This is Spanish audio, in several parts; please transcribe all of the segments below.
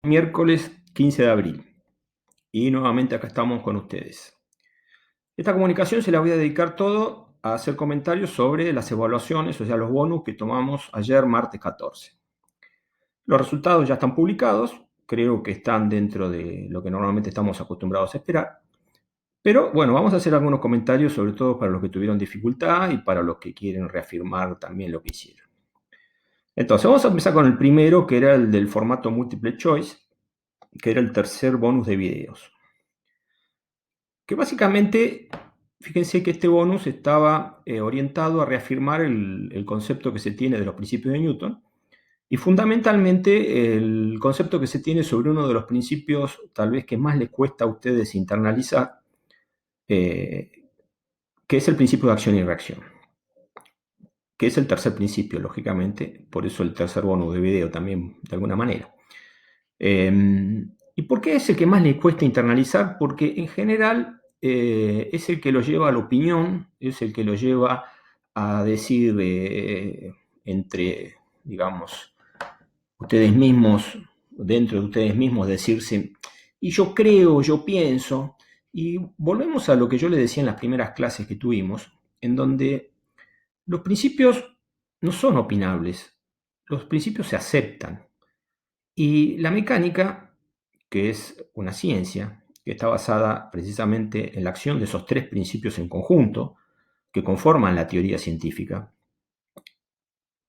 Miércoles 15 de abril y nuevamente acá estamos con ustedes. Esta comunicación se la voy a dedicar todo a hacer comentarios sobre las evaluaciones, o sea, los bonus que tomamos ayer, martes 14. Los resultados ya están publicados, creo que están dentro de lo que normalmente estamos acostumbrados a esperar, pero bueno, vamos a hacer algunos comentarios, sobre todo para los que tuvieron dificultad y para los que quieren reafirmar también lo que hicieron. Entonces, vamos a empezar con el primero, que era el del formato Multiple Choice, que era el tercer bonus de videos. Que básicamente, fíjense que este bonus estaba orientado a reafirmar el concepto que se tiene de los principios de Newton y fundamentalmente el concepto que se tiene sobre uno de los principios tal vez que más les cuesta a ustedes internalizar, que es el principio de acción y reacción, que es el tercer principio, lógicamente, por eso el tercer bonus de video también, de alguna manera. ¿Y por qué es el que más le cuesta internalizar? Porque en general es el que lo lleva a la opinión, es el que lo lleva a decir entre, digamos, ustedes mismos, dentro de ustedes mismos, decirse, y yo creo, yo pienso, y volvemos a lo que yo les decía en las primeras clases que tuvimos, en donde los principios no son opinables, los principios se aceptan. Y la mecánica, que es una ciencia, que está basada precisamente en la acción de esos tres principios en conjunto, que conforman la teoría científica,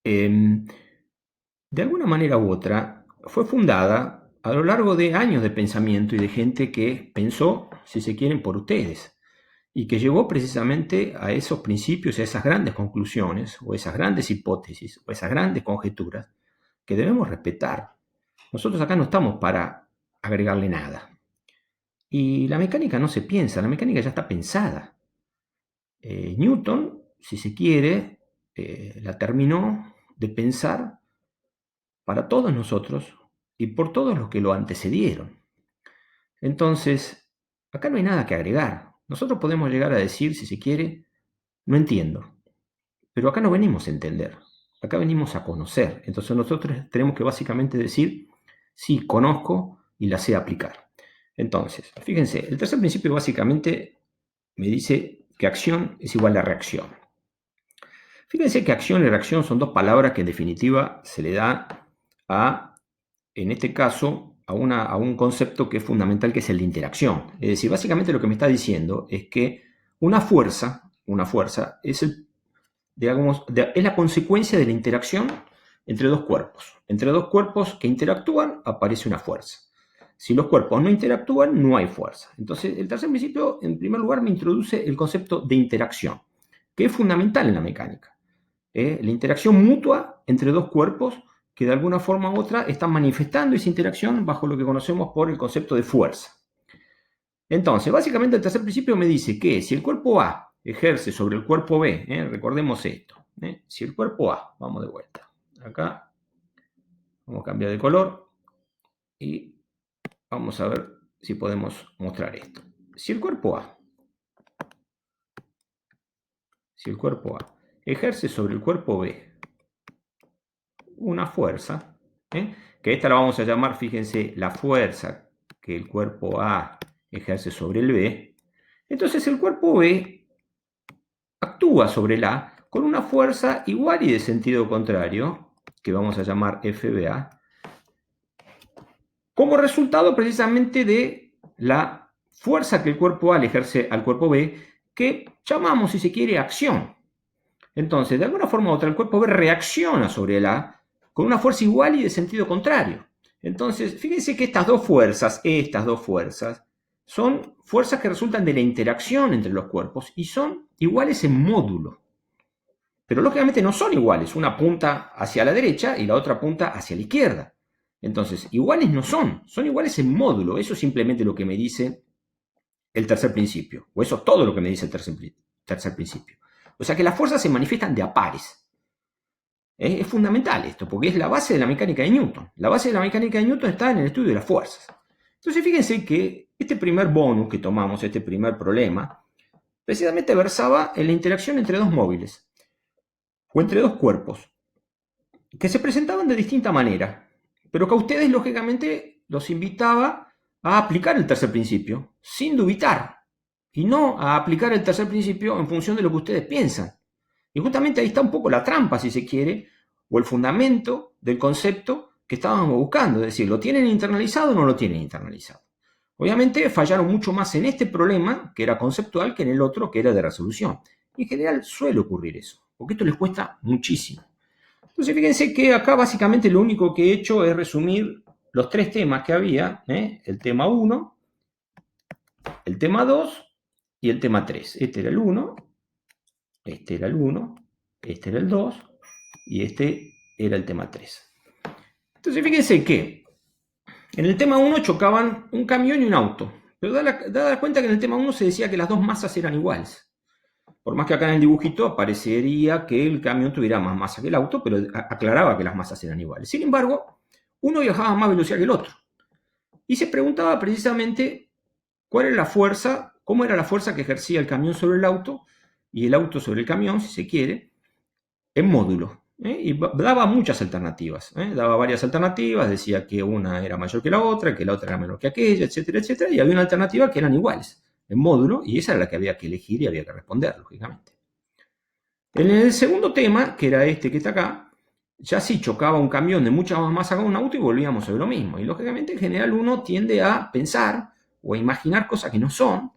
de alguna manera u otra fue fundada a lo largo de años de pensamiento y de gente que pensó, si se quieren, por ustedes, y que llevó precisamente a esos principios, a esas grandes conclusiones, o esas grandes hipótesis, o esas grandes conjeturas, que debemos respetar. Nosotros acá no estamos para agregarle nada. Y la mecánica no se piensa, la mecánica ya está pensada. Newton, si se quiere, la terminó de pensar para todos nosotros y por todos los que lo antecedieron. Entonces, acá no hay nada que agregar. Nosotros podemos llegar a decir, si se quiere, no entiendo. Pero acá no venimos a entender, acá venimos a conocer. Entonces nosotros tenemos que básicamente decir, sí, conozco y la sé aplicar. Entonces, fíjense, el tercer principio básicamente me dice que acción es igual a reacción. Fíjense que acción y reacción son dos palabras que en definitiva se le da a, en este caso, a un concepto que es fundamental, que es el de interacción. Es decir, básicamente lo que me está diciendo es que una fuerza es es la consecuencia de la interacción entre dos cuerpos. Entre dos cuerpos que interactúan aparece una fuerza. Si los cuerpos no interactúan, no hay fuerza. Entonces, el tercer principio, en primer lugar, me introduce el concepto de interacción, que es fundamental en la mecánica. La interacción mutua entre dos cuerpos que de alguna forma u otra están manifestando esa interacción bajo lo que conocemos por el concepto de fuerza. Entonces, básicamente el tercer principio me dice que si el cuerpo A ejerce sobre el cuerpo B, recordemos esto, si el cuerpo A, vamos de vuelta, acá vamos a cambiar de color y vamos a ver si podemos mostrar esto. Si el cuerpo A ejerce sobre el cuerpo B una fuerza, que esta la vamos a llamar, fíjense, la fuerza que el cuerpo A ejerce sobre el B, entonces el cuerpo B actúa sobre el A con una fuerza igual y de sentido contrario, que vamos a llamar FBA, como resultado precisamente de la fuerza que el cuerpo A le ejerce al cuerpo B, que llamamos, si se quiere, acción. Entonces, de alguna forma u otra, el cuerpo B reacciona sobre el A con una fuerza igual y de sentido contrario. Entonces, fíjense que estas dos fuerzas, son fuerzas que resultan de la interacción entre los cuerpos y son iguales en módulo. Pero lógicamente no son iguales, una punta hacia la derecha y la otra punta hacia la izquierda. Entonces, iguales no son, son iguales en módulo. Eso es simplemente lo que me dice el tercer principio, o eso es todo lo que me dice el tercer principio. O sea que las fuerzas se manifiestan de a pares. Es fundamental esto, porque es la base de la mecánica de Newton. La base de la mecánica de Newton está en el estudio de las fuerzas. Entonces, fíjense que este primer bonus que tomamos, este primer problema, precisamente versaba en la interacción entre dos móviles, o entre dos cuerpos, que se presentaban de distinta manera, pero que a ustedes, lógicamente, los invitaba a aplicar el tercer principio sin dubitar y no a aplicar el tercer principio en función de lo que ustedes piensan. Y justamente ahí está un poco la trampa, si se quiere, o el fundamento del concepto que estábamos buscando. Es decir, ¿lo tienen internalizado o no lo tienen internalizado? Obviamente fallaron mucho más en este problema, que era conceptual, que en el otro, que era de resolución. Y en general suele ocurrir eso, porque esto les cuesta muchísimo. Entonces fíjense que acá básicamente lo único que he hecho es resumir los tres temas que había, el tema 1, el tema 2 y el tema 3. Este era el 1, este era el 1, este era el 2 y este era el tema 3. Entonces fíjense que en el tema 1 chocaban un camión y un auto, pero da cuenta que en el tema 1 se decía que las dos masas eran iguales. Por más que acá en el dibujito parecería que el camión tuviera más masa que el auto, pero aclaraba que las masas eran iguales. Sin embargo, uno viajaba a más velocidad que el otro. Y se preguntaba precisamente cuál era la fuerza, cómo era la fuerza que ejercía el camión sobre el auto y el auto sobre el camión, si se quiere, en módulo. Y daba muchas alternativas. Daba varias alternativas, decía que una era mayor que la otra era menor que aquella, etcétera, etcétera. Y había una alternativa que eran iguales en módulo, y esa era la que había que elegir y había que responder, lógicamente. En el segundo tema, que era este que está acá, ya sí chocaba un camión de mucha más masa con un auto y volvíamos sobre lo mismo. Y lógicamente en general uno tiende a pensar o a imaginar cosas que no son.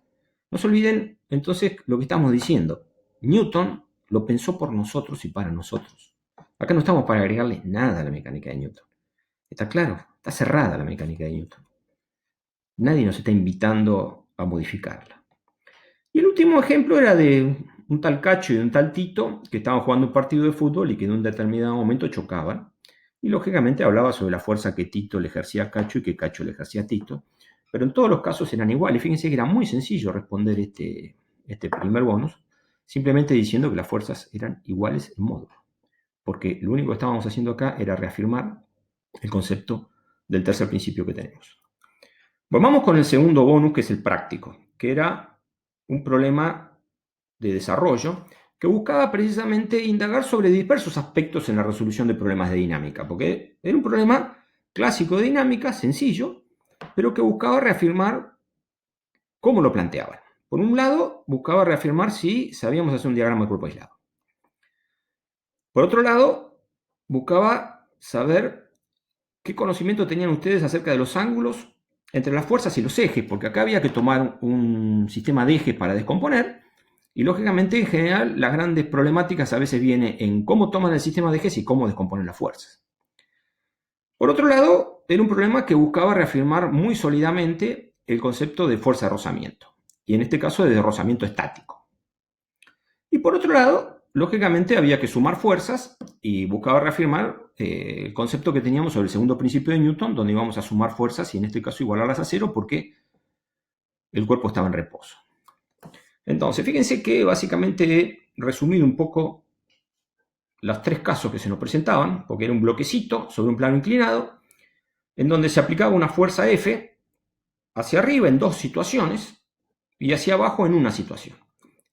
No se olviden entonces lo que estamos diciendo. Newton lo pensó por nosotros y para nosotros. Acá no estamos para agregarle nada a la mecánica de Newton. Está claro, está cerrada la mecánica de Newton. Nadie nos está invitando a modificarla. Y el último ejemplo era de un tal Cacho y un tal Tito que estaban jugando un partido de fútbol y que en un determinado momento chocaban. Y lógicamente hablaba sobre la fuerza que Tito le ejercía a Cacho y que Cacho le ejercía a Tito. Pero en todos los casos eran iguales. Fíjense que era muy sencillo responder este primer bonus, simplemente diciendo que las fuerzas eran iguales en módulo. Porque lo único que estábamos haciendo acá era reafirmar el concepto del tercer principio que tenemos. Volvamos con el segundo bonus, que es el práctico, que era un problema de desarrollo que buscaba precisamente indagar sobre diversos aspectos en la resolución de problemas de dinámica, porque era un problema clásico de dinámica, sencillo, pero que buscaba reafirmar cómo lo planteaban. Por un lado, buscaba reafirmar si sabíamos hacer un diagrama de cuerpo aislado. Por otro lado, buscaba saber qué conocimiento tenían ustedes acerca de los ángulos entre las fuerzas y los ejes, porque acá había que tomar un sistema de ejes para descomponer, y lógicamente en general las grandes problemáticas a veces vienen en cómo toman el sistema de ejes y cómo descomponen las fuerzas. Por otro lado, era un problema que buscaba reafirmar muy sólidamente el concepto de fuerza de rozamiento, y en este caso de rozamiento estático. Y por otro lado, lógicamente había que sumar fuerzas y buscaba reafirmar el concepto que teníamos sobre el segundo principio de Newton, donde íbamos a sumar fuerzas y en este caso igualarlas a cero porque el cuerpo estaba en reposo. Entonces, fíjense que básicamente he resumido un poco los tres casos que se nos presentaban, porque era un bloquecito sobre un plano inclinado, en donde se aplicaba una fuerza F hacia arriba en dos situaciones y hacia abajo en una situación.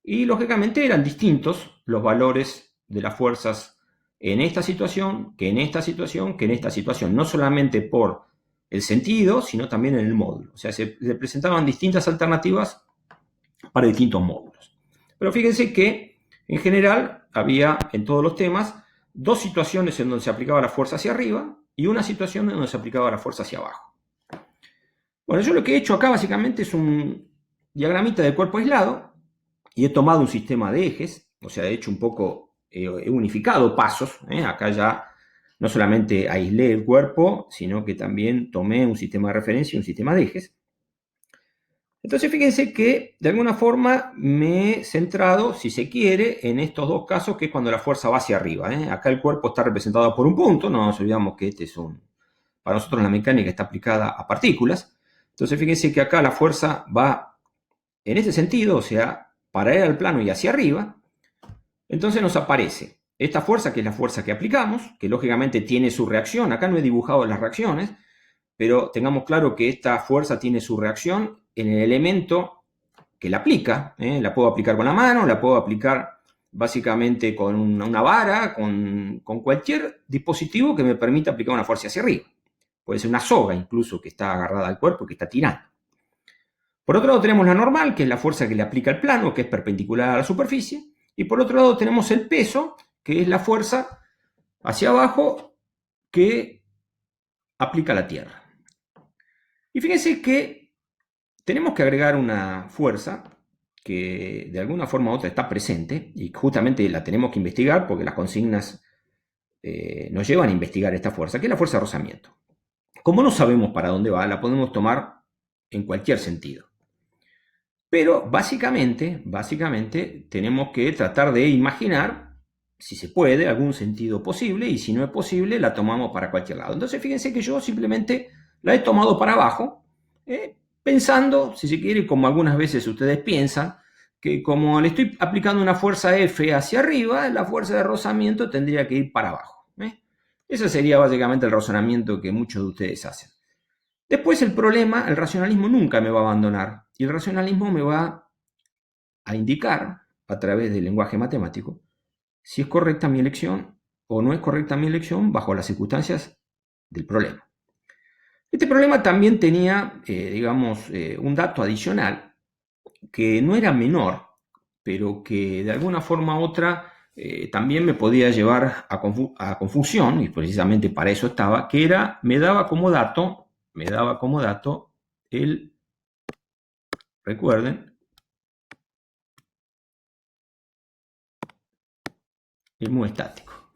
Y lógicamente eran distintos los valores de las fuerzas en esta situación, que en esta situación, que en esta situación. No solamente por el sentido, sino también en el módulo. O sea, se presentaban distintas alternativas para distintos módulos. Pero fíjense que, en general, había en todos los temas dos situaciones en donde se aplicaba la fuerza hacia arriba y una situación en donde se aplicaba la fuerza hacia abajo. Bueno, yo lo que he hecho acá básicamente es un diagramita de cuerpo aislado y he tomado un sistema de ejes, o sea, he hecho un poco, he unificado pasos. Acá ya no solamente aislé el cuerpo, sino que también tomé un sistema de referencia y un sistema de ejes. Entonces fíjense que de alguna forma me he centrado, si se quiere, en estos dos casos, que es cuando la fuerza va hacia arriba. Acá el cuerpo está representado por un punto, no nos olvidamos que este es para nosotros la mecánica está aplicada a partículas. Entonces fíjense que acá la fuerza va en este sentido, o sea, paralela al plano y hacia arriba. Entonces nos aparece esta fuerza, que es la fuerza que aplicamos, que lógicamente tiene su reacción. Acá no he dibujado las reacciones, pero tengamos claro que esta fuerza tiene su reacción en el elemento que la aplica. La puedo aplicar con la mano, la puedo aplicar básicamente con una vara, con cualquier dispositivo que me permita aplicar una fuerza hacia arriba. Puede ser una soga incluso que está agarrada al cuerpo y que está tirando. Por otro lado tenemos la normal, que es la fuerza que le aplica el plano, que es perpendicular a la superficie. Y por otro lado tenemos el peso, que es la fuerza hacia abajo que aplica la Tierra. Y fíjense que tenemos que agregar una fuerza que de alguna forma u otra está presente y justamente la tenemos que investigar porque las consignas nos llevan a investigar esta fuerza, que es la fuerza de rozamiento. Como no sabemos para dónde va, la podemos tomar en cualquier sentido. Pero básicamente tenemos que tratar de imaginar, si se puede, algún sentido posible, y si no es posible, la tomamos para cualquier lado. Entonces fíjense que yo simplemente la he tomado para abajo, pensando, si se quiere, como algunas veces ustedes piensan, que como le estoy aplicando una fuerza F hacia arriba, la fuerza de rozamiento tendría que ir para abajo. Ese sería básicamente el razonamiento que muchos de ustedes hacen. Después el problema, el racionalismo nunca me va a abandonar. Y el racionalismo me va a indicar, a través del lenguaje matemático, si es correcta mi elección o no es correcta mi elección bajo las circunstancias del problema. Este problema también tenía, un dato adicional que no era menor, pero que de alguna forma u otra también me podía llevar a confusión, y precisamente para eso estaba, que era, me daba como dato recuerden, el mu estático.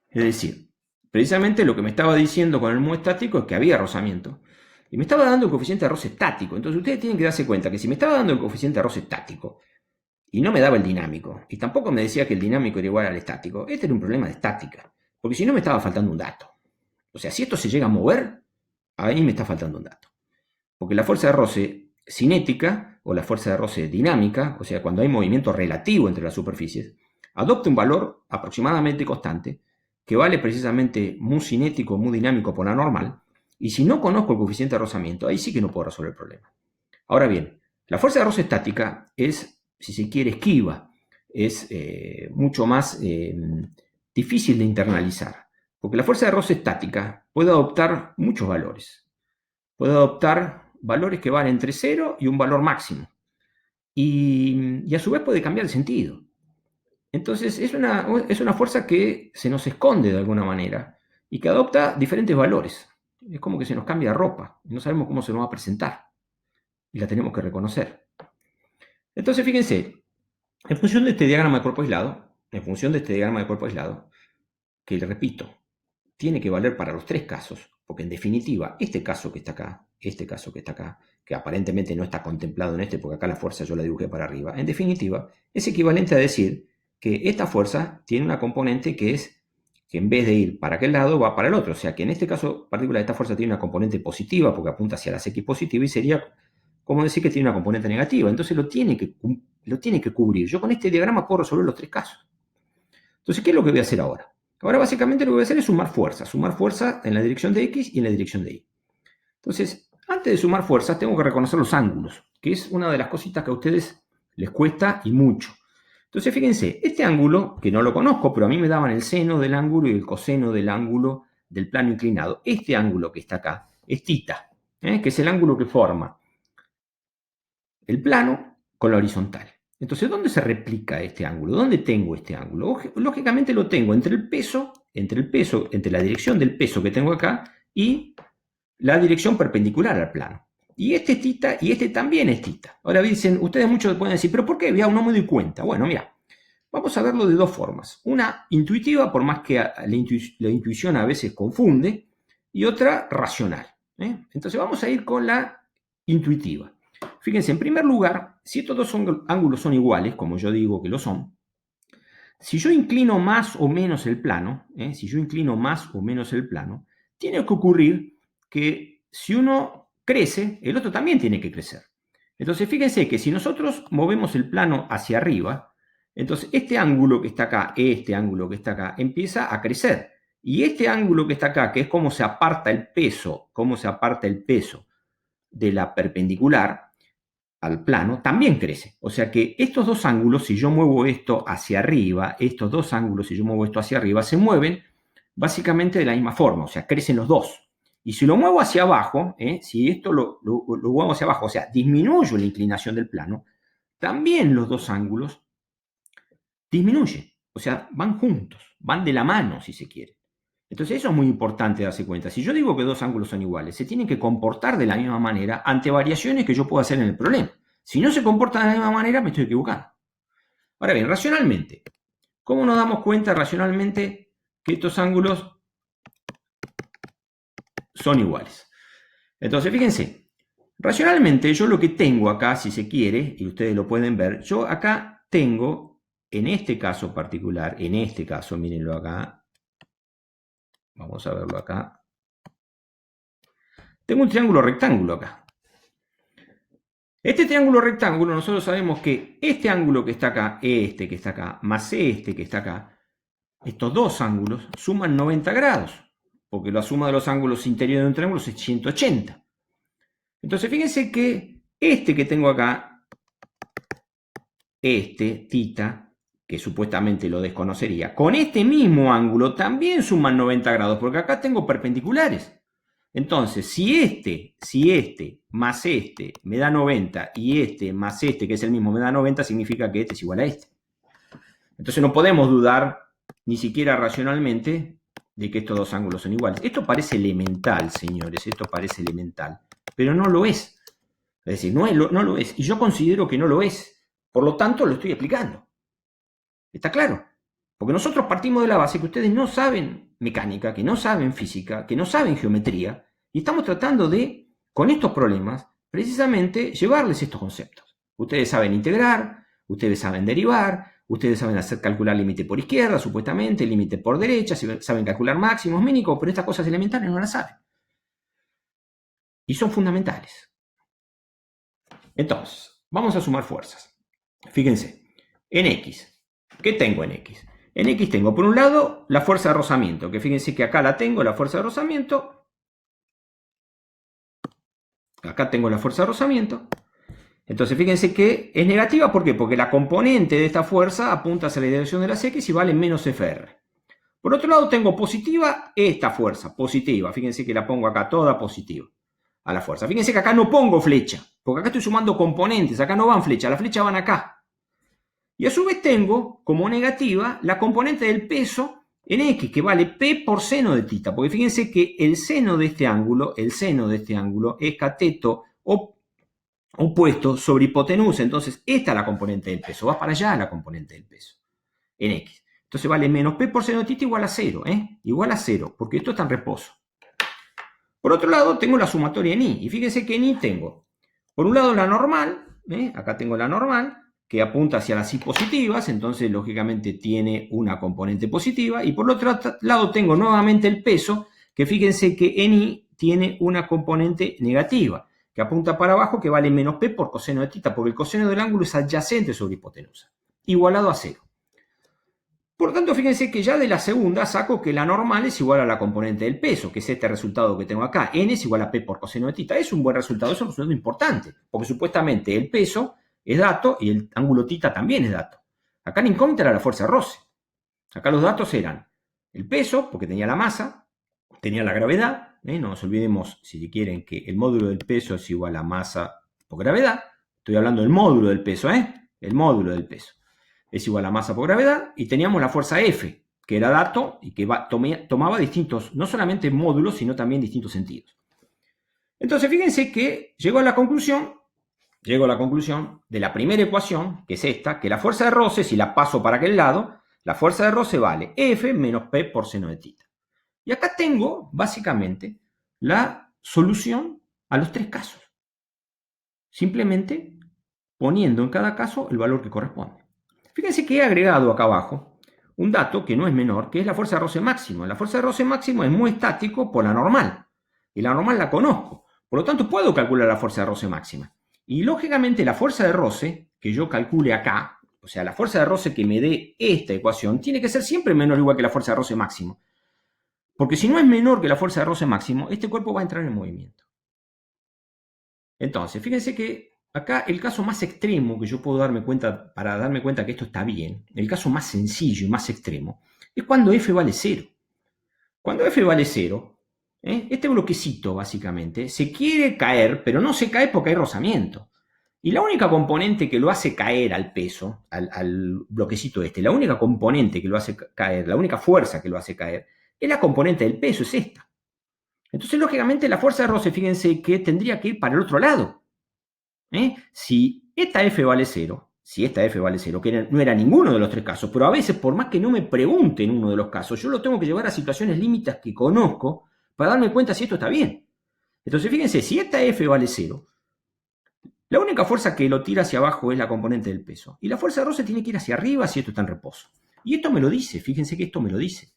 Es decir, precisamente lo que me estaba diciendo con el mu estático es que había rozamiento. Y me estaba dando el coeficiente de roce estático. Entonces ustedes tienen que darse cuenta que si me estaba dando el coeficiente de roce estático y no me daba el dinámico, y tampoco me decía que el dinámico era igual al estático, este era un problema de estática. Porque si no me estaba faltando un dato. O sea, si esto se llega a mover, ahí me está faltando un dato. Porque la fuerza de roce cinética o la fuerza de roce dinámica, o sea, cuando hay movimiento relativo entre las superficies, adopta un valor aproximadamente constante que vale precisamente mu cinético, mu dinámico por la normal, y si no conozco el coeficiente de rozamiento, ahí sí que no puedo resolver el problema. Ahora bien, la fuerza de roce estática es, si se quiere, esquiva, es mucho más difícil de internalizar, porque la fuerza de roce estática puede adoptar muchos valores. Puede adoptar valores que van entre 0 y un valor máximo. Y a su vez puede cambiar el sentido. Entonces es una fuerza que se nos esconde de alguna manera y que adopta diferentes valores. Es como que se nos cambia ropa y no sabemos cómo se nos va a presentar. Y la tenemos que reconocer. Entonces fíjense, en función de este diagrama de cuerpo aislado, que le repito, tiene que valer para los tres casos, porque en definitiva, este caso que está acá, que aparentemente no está contemplado en este, porque acá la fuerza yo la dibujé para arriba, en definitiva, es equivalente a decir que esta fuerza tiene una componente que es que en vez de ir para aquel lado, va para el otro. O sea, que en este caso particular, esta fuerza tiene una componente positiva, porque apunta hacia las X positivas, y sería como decir que tiene una componente negativa. Entonces lo tiene que cubrir. Yo con este diagrama puedo resolver los tres casos. Entonces, ¿qué es lo que voy a hacer ahora? Ahora básicamente lo que voy a hacer es sumar fuerza en la dirección de X y en la dirección de Y. Entonces, antes de sumar fuerzas, tengo que reconocer los ángulos, que es una de las cositas que a ustedes les cuesta y mucho. Entonces, fíjense, este ángulo, que no lo conozco, pero a mí me daban el seno del ángulo y el coseno del ángulo del plano inclinado. Este ángulo que está acá es θ, que es el ángulo que forma el plano con la horizontal. Entonces, ¿dónde se replica este ángulo? ¿Dónde tengo este ángulo? Lógicamente lo tengo entre la dirección del peso que tengo acá y la dirección perpendicular al plano. Y este es θ y este también es θ. Ahora dicen, ustedes muchos pueden decir, ¿pero por qué? Ya no me doy cuenta. Bueno, mira, vamos a verlo de dos formas. Una intuitiva, por más que la intuición a veces confunde, y otra racional. Entonces vamos a ir con la intuitiva. Fíjense, en primer lugar, si estos dos ángulos son iguales, como yo digo que lo son, si yo inclino más o menos el plano, tiene que ocurrir que si uno crece, el otro también tiene que crecer. Entonces, fíjense que si nosotros movemos el plano hacia arriba, entonces este ángulo que está acá, empieza a crecer. Y este ángulo que está acá, que es cómo se aparta el peso de la perpendicular al plano, también crece. O sea que estos dos ángulos, si yo muevo esto hacia arriba, se mueven básicamente de la misma forma, o sea, crecen los dos. Y si lo muevo hacia abajo, si esto lo muevo hacia abajo, o sea, disminuyo la inclinación del plano, también los dos ángulos disminuyen. O sea, van juntos, van de la mano, si se quiere. Entonces eso es muy importante darse cuenta. Si yo digo que dos ángulos son iguales, se tienen que comportar de la misma manera ante variaciones que yo puedo hacer en el problema. Si no se comportan de la misma manera, me estoy equivocando. Ahora bien, racionalmente, ¿cómo nos damos cuenta racionalmente que estos ángulos son iguales? Entonces, fíjense, racionalmente yo lo que tengo acá, si se quiere, y ustedes lo pueden ver, yo acá tengo, en este caso particular, en este caso, mírenlo acá, vamos a verlo acá, tengo un triángulo rectángulo acá. Este triángulo rectángulo, nosotros sabemos que este ángulo que está acá, este que está acá, más este que está acá, estos dos ángulos suman 90 grados, porque la suma de los ángulos interiores de un triángulo es 180. Entonces, fíjense que este que tengo acá, este, θ, que supuestamente lo desconocería, con este mismo ángulo también suman 90 grados, porque acá tengo perpendiculares. Entonces, si este más este me da 90 y este más este, que es el mismo, me da 90, significa que este es igual a este. Entonces no podemos dudar, ni siquiera racionalmente, de que estos dos ángulos son iguales. Esto parece elemental, señores, esto parece elemental, pero no lo es. Es decir, no lo es. Y yo considero que no lo es. Por lo tanto, lo estoy explicando. ¿Está claro? Porque nosotros partimos de la base que ustedes no saben mecánica, que no saben física, que no saben geometría, y estamos tratando de, con estos problemas, precisamente llevarles estos conceptos. Ustedes saben integrar, ustedes saben derivar, ustedes saben hacer calcular límite por izquierda, supuestamente, límite por derecha, saben calcular máximos, mínimos, pero estas cosas elementales no las saben. Y son fundamentales. Entonces, vamos a sumar fuerzas. Fíjense, en X, ¿qué tengo en X? En X tengo, por un lado, la fuerza de rozamiento, que fíjense que acá la tengo, la fuerza de rozamiento. Acá tengo la fuerza de rozamiento. Entonces, fíjense que es negativa, ¿por qué? Porque la componente de esta fuerza apunta hacia la dirección de las X y vale menos Fr. Por otro lado, tengo positiva esta fuerza, positiva. Fíjense que la pongo acá toda positiva a la fuerza. Fíjense que acá no pongo flecha, porque acá estoy sumando componentes, acá no van flechas, las flechas van acá. Y a su vez tengo como negativa la componente del peso en X, que vale P por seno de θ, porque fíjense que el seno de este ángulo es cateto opuesto sobre hipotenusa, entonces esta es la componente del peso, va para allá la componente del peso, en X. Entonces vale menos P por seno de θ igual a 0, igual a 0, porque esto está en reposo. Por otro lado tengo la sumatoria en Y, y fíjense que en Y tengo, por un lado la normal, acá tengo la normal, que apunta hacia las Y positivas, entonces lógicamente tiene una componente positiva, y por otro lado tengo nuevamente el peso, que fíjense que en Y tiene una componente negativa, que apunta para abajo, que vale menos P por coseno de θ, porque el coseno del ángulo es adyacente sobre hipotenusa, igualado a 0. Por lo tanto, fíjense que ya de la segunda saco que la normal es igual a la componente del peso, que es este resultado que tengo acá. N es igual a P por coseno de θ. Es un buen resultado, es un resultado importante, porque supuestamente el peso es dato y el ángulo θ también es dato. Acá la incógnita era la fuerza de roce. Acá los datos eran el peso, porque tenía la masa, tenía la gravedad. No nos olvidemos, si quieren, que el módulo del peso es igual a masa por gravedad. Estoy hablando del módulo del peso, el módulo del peso es igual a masa por gravedad, y teníamos la fuerza F, que era dato y que tomaba distintos, no solamente módulos, sino también distintos sentidos. Entonces, fíjense que llego a la conclusión de la primera ecuación, que es esta, que la fuerza de roce, si la paso para aquel lado, la fuerza de roce vale F menos P por seno de θ. Y acá tengo, básicamente, la solución a los tres casos. Simplemente poniendo en cada caso el valor que corresponde. Fíjense que he agregado acá abajo un dato que no es menor, que es la fuerza de roce máximo. La fuerza de roce máximo es muy estático por la normal. Y la normal la conozco. Por lo tanto, puedo calcular la fuerza de roce máxima. Y lógicamente la fuerza de roce que yo calcule acá, o sea, la fuerza de roce que me dé esta ecuación, tiene que ser siempre menor o igual que la fuerza de roce máximo. Porque si no es menor que la fuerza de roce máximo, este cuerpo va a entrar en movimiento. Entonces, fíjense que acá el caso más extremo que yo puedo darme cuenta, para darme cuenta que esto está bien, el caso más sencillo y más extremo, es cuando F vale 0. Cuando F vale 0, Este bloquecito, básicamente, se quiere caer, pero no se cae porque hay rozamiento. Y la única componente que lo hace caer al peso, al bloquecito este, la única componente que lo hace caer, la única fuerza que lo hace caer, es la componente del peso, es esta. Entonces, lógicamente, la fuerza de roce, fíjense que tendría que ir para el otro lado. Si esta F vale 0, que no era ninguno de los tres casos, pero a veces, por más que no me pregunten uno de los casos, yo lo tengo que llevar a situaciones límites que conozco para darme cuenta si esto está bien. Entonces, fíjense, si esta F vale 0, la única fuerza que lo tira hacia abajo es la componente del peso. Y la fuerza de roce tiene que ir hacia arriba si esto está en reposo. Y esto me lo dice, fíjense que esto me lo dice.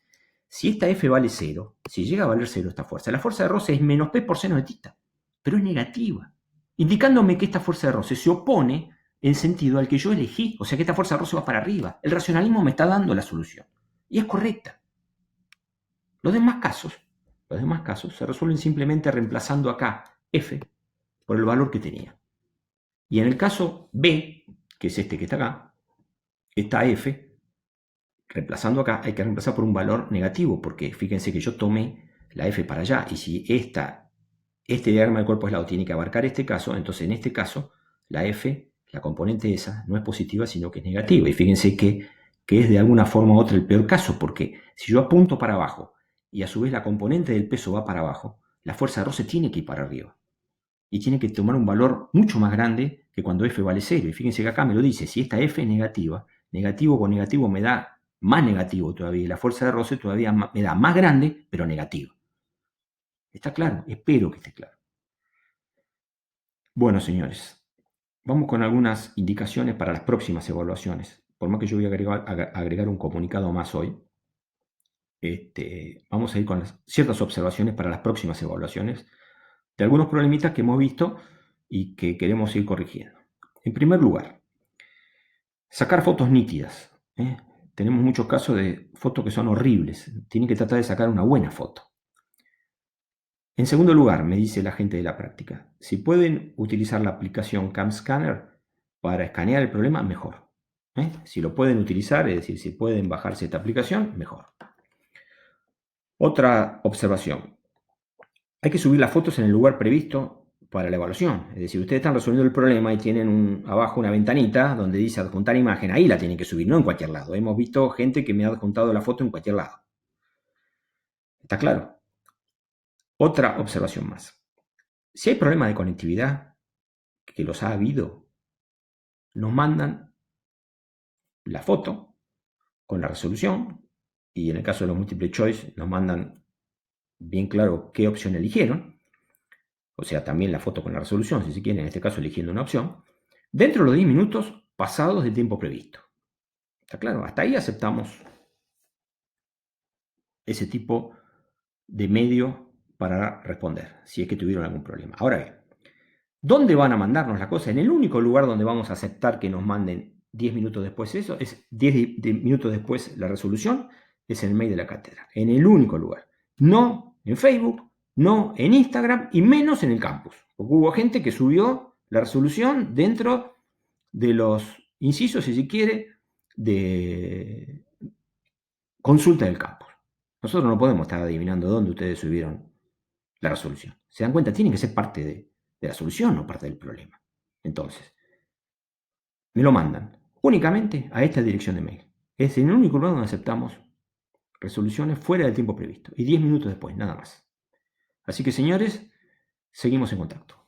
Si esta F vale 0, si llega a valer 0 esta fuerza, la fuerza de roce es menos P por seno de tita, pero es negativa, indicándome que esta fuerza de roce se opone en sentido al que yo elegí, o sea que esta fuerza de roce va para arriba. El racionalismo me está dando la solución. Y es correcta. Los demás casos se resuelven simplemente reemplazando acá F por el valor que tenía. Y en el caso B, que es este que está acá, esta F, reemplazando acá, hay que reemplazar por un valor negativo, porque fíjense que yo tomé la F para allá, y si este diagrama del cuerpo aislado tiene que abarcar este caso, entonces en este caso, la F, la componente esa, no es positiva, sino que es negativa. Y fíjense que es de alguna forma u otra el peor caso, porque si yo apunto para abajo, y a su vez la componente del peso va para abajo, la fuerza de roce tiene que ir para arriba. Y tiene que tomar un valor mucho más grande que cuando F vale 0. Y fíjense que acá me lo dice, si esta F es negativa, negativo con negativo me da más negativo todavía. Y la fuerza de roce todavía me da más grande, pero negativa. ¿Está claro? Espero que esté claro. Bueno, señores, vamos con algunas indicaciones para las próximas evaluaciones. Por más que yo voy a agregar un comunicado más hoy, vamos a ir con ciertas observaciones para las próximas evaluaciones de algunos problemitas que hemos visto y que queremos ir corrigiendo. En primer lugar, sacar fotos nítidas. Tenemos muchos casos de fotos que son horribles. Tienen que tratar de sacar una buena foto. En segundo lugar, me dice la gente de la práctica, si pueden utilizar la aplicación CamScanner para escanear el problema, mejor. Si lo pueden utilizar, es decir, si pueden bajarse esta aplicación, mejor. Otra observación. Hay que subir las fotos en el lugar previsto para la evaluación. Es decir, ustedes están resolviendo el problema y tienen abajo una ventanita donde dice adjuntar imagen. Ahí la tienen que subir, no en cualquier lado. Hemos visto gente que me ha adjuntado la foto en cualquier lado. ¿Está claro? Otra observación más. Si hay problemas de conectividad, que los ha habido, nos mandan la foto con la resolución y en el caso de los multiple choice nos mandan bien claro qué opción eligieron, o sea, también la foto con la resolución, si se quiere, en este caso eligiendo una opción, dentro de los 10 minutos pasados del tiempo previsto. ¿Está claro? Hasta ahí aceptamos ese tipo de medio para responder, si es que tuvieron algún problema. Ahora bien, ¿dónde van a mandarnos la cosa? En el único lugar donde vamos a aceptar que nos manden 10 minutos después eso, es 10 minutos después la resolución, es en el mail de la cátedra. En el único lugar. No en Facebook, no en Instagram y menos en el campus. Porque hubo gente que subió la resolución dentro de los incisos, si se quiere, de consulta del campus. Nosotros no podemos estar adivinando dónde ustedes subieron la resolución. ¿Se dan cuenta? Tienen que ser parte de la solución, no parte del problema. Entonces, me lo mandan únicamente a esta dirección de mail. Es el único lugar donde aceptamos resoluciones fuera del tiempo previsto. Y 10 minutos después, nada más. Así que, señores, seguimos en contacto.